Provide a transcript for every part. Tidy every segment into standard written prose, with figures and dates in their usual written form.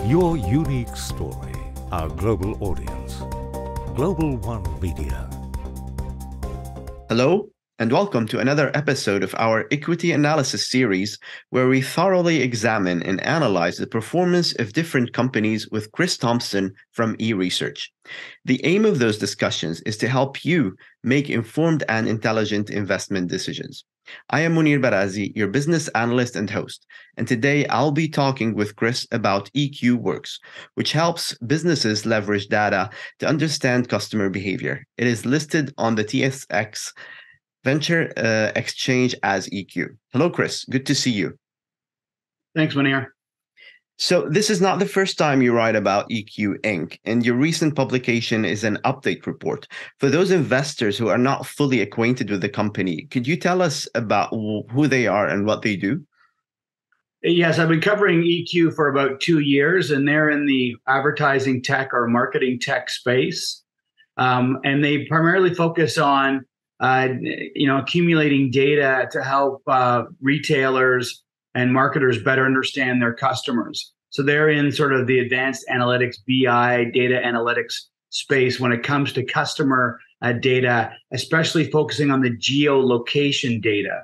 Your unique story, our global audience. Global One Media. Hello, and welcome to another episode of our equity analysis series, where we thoroughly examine and analyze the performance of different companies with Chris Thompson from eResearch. The aim of those discussions is to help you make informed and intelligent investment decisions. I am Munir Barazi, your business analyst and host, and today I'll be talking with Chris about EQ Works, which helps businesses leverage data to understand customer behavior. It is listed on the TSX Venture Exchange as EQ. Hello, Chris. Good to see you. Thanks, Munir. So this is not the first time you write about EQ Inc., and your recent publication is an update report. For those investors who are not fully acquainted with the company, could you tell us about who they are and what they do? Yes, I've been covering EQ for about 2 years, and they're in the advertising tech or marketing tech space. And they primarily focus on accumulating data to help retailers and marketers better understand their customers. So they're in sort of the advanced analytics, BI, data analytics space when it comes to customer data, especially focusing on the geolocation data.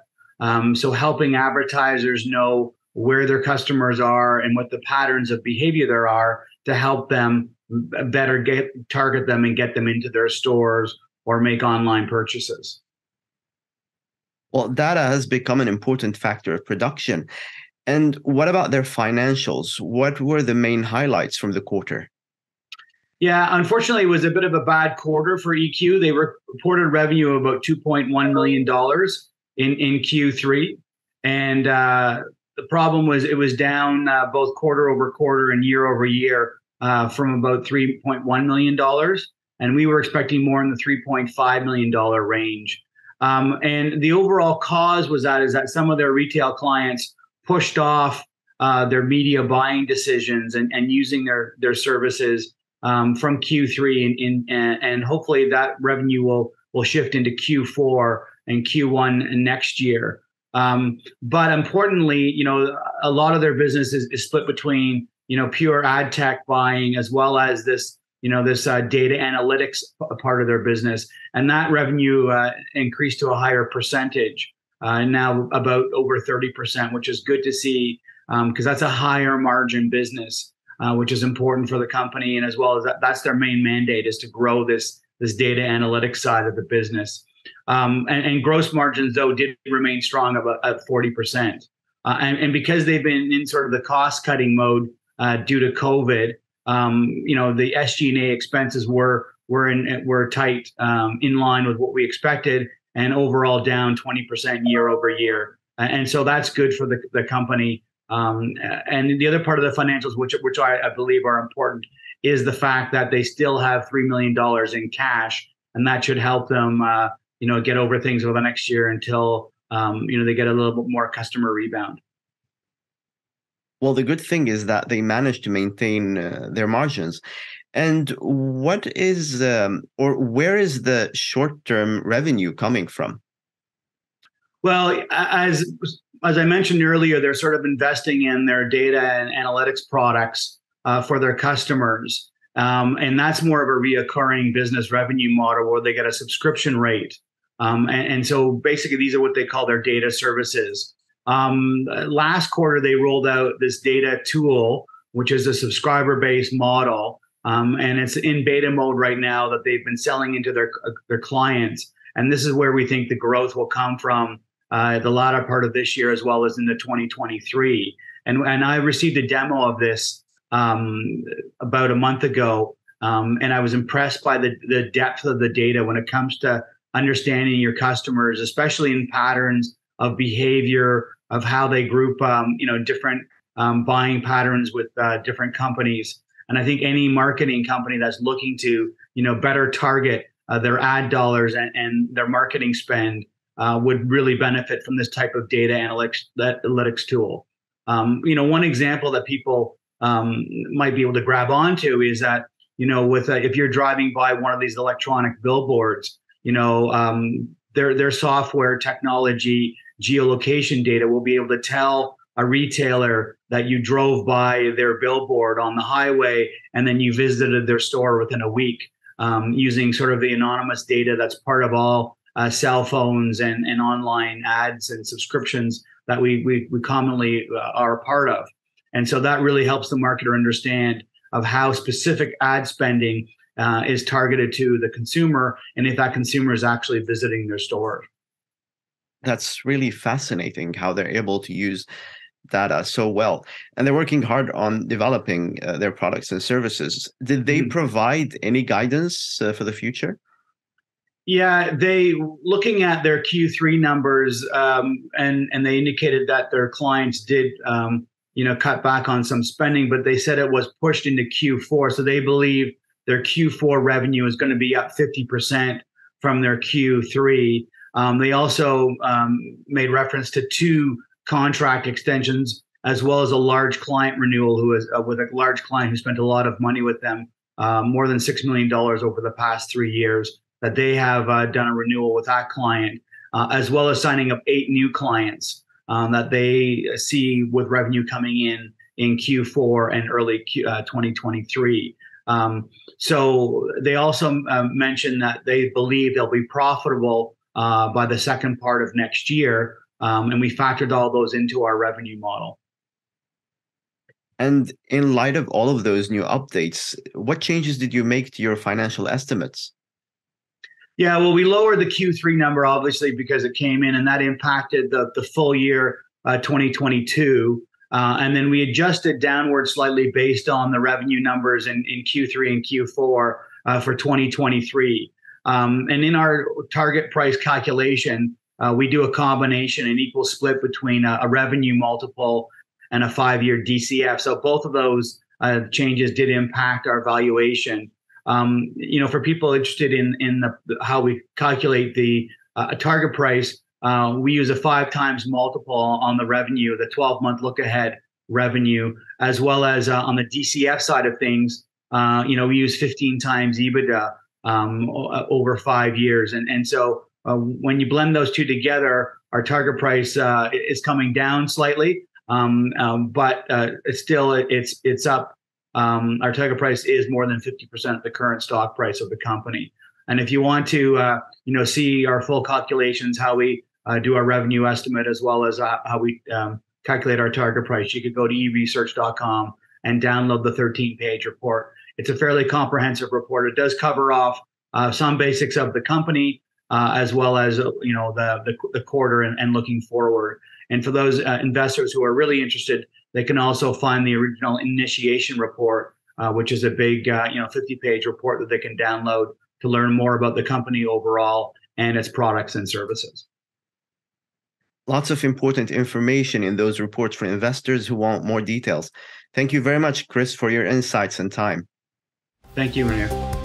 So helping advertisers know where their customers are and what the patterns of behavior there are to help them better target them and get them into their stores or make online purchases. Well, data has become an important factor of production. And what about their financials? What were the main highlights from the quarter? Yeah, unfortunately, it was a bit of a bad quarter for EQ. They reported revenue of about $2.1 million in Q3. And the problem was it was down both quarter over quarter and year over year from about $3.1 million. And we were expecting more in the $3.5 million range. And the overall cause was that some of their retail clients pushed off their media buying decisions and using their services from Q3, and hopefully that revenue will shift into Q4 and Q1 next year. But importantly, a lot of their business is split between pure ad tech buying as well as this data analytics part of their business. And that revenue increased to a higher percentage, now about over 30%, which is good to see because that's a higher margin business, which is important for the company. And as well as that's their main mandate, is to grow this data analytics side of the business. And gross margins, though, did remain strong at 40%. And because they've been in sort of the cost cutting mode due to COVID, the SG&A expenses were tight, in line with what we expected, and overall down 20% year over year. And so that's good for the company. And the other part of the financials, which I believe are important, is the fact that they still have $3 million in cash, and that should help them, get over things over the next year until they get a little bit more customer rebound. Well, the good thing is that they managed to maintain their margins. And what is or where is the short-term revenue coming from? Well, as I mentioned earlier, they're sort of investing in their data and analytics products for their customers. And that's more of a reoccurring business revenue model where they get a subscription rate. And so basically, these are what they call their data services. Last quarter, they rolled out this data tool, which is a subscriber-based model, and it's in beta mode right now that they've been selling into their clients. And this is where we think the growth will come from the latter part of this year as well as into 2023. And I received a demo of this about a month ago, and I was impressed by the depth of the data when it comes to understanding your customers, especially in patterns of behavior, of how they group, different buying patterns with different companies. And I think any marketing company that's looking to, better target their ad dollars and their marketing spend would really benefit from this type of data analytics tool. One example that people might be able to grab onto is that, if you're driving by one of these electronic billboards, their software technology geolocation data will be able to tell a retailer that you drove by their billboard on the highway and then you visited their store within a week, using sort of the anonymous data that's part of all cell phones and online ads and subscriptions that we commonly are a part of. And so that really helps the marketer understand of how specific ad spending is targeted to the consumer, and if that consumer is actually visiting their store. That's really fascinating how they're able to use data so well. And they're working hard on developing their products and services. Did they provide any guidance for the future? Yeah, looking at their Q3 numbers, and they indicated that their clients did cut back on some spending, but they said it was pushed into Q4. So they believe their Q4 revenue is going to be up 50% from their Q3. They also made reference to 2 contract extensions, as well as a large client renewal with a large client who spent a lot of money with them, more than $6 million over the past 3 years, that they have done a renewal with that client, as well as signing up 8 new clients that they see with revenue coming in Q4 and early 2023. So they also mentioned that they believe they'll be profitable by the second part of next year. And we factored all those into our revenue model. And in light of all of those new updates, what changes did you make to your financial estimates? Yeah, well, we lowered the Q3 number, obviously, because it came in and that impacted the full year 2022. And then we adjusted downward slightly based on the revenue numbers in Q3 and Q4 for 2023. And in our target price calculation, we do a combination, an equal split between a revenue multiple and a 5-year DCF. So both of those changes did impact our valuation. For people interested in how we calculate the target price, we use a 5 times multiple on the revenue, the 12-month look-ahead revenue, as well as on the DCF side of things. We use 15 times EBITDA over 5 years, and so when you blend those two together, our target price is coming down slightly, but it's up. Our target price is more than 50% of the current stock price of the company. And if you want to, see our full calculations, how we do our revenue estimate, as well as how we calculate our target price, you could go to eResearch.com and download the 13-page report. It's a fairly comprehensive report. It does cover off some basics of the company, as well as the quarter and looking forward. And for those investors who are really interested, they can also find the original initiation report, which is a big 50-page report that they can download to learn more about the company overall and its products and services. Lots of important information in those reports for investors who want more details. Thank you very much, Chris, for your insights and time. Thank you, Munir.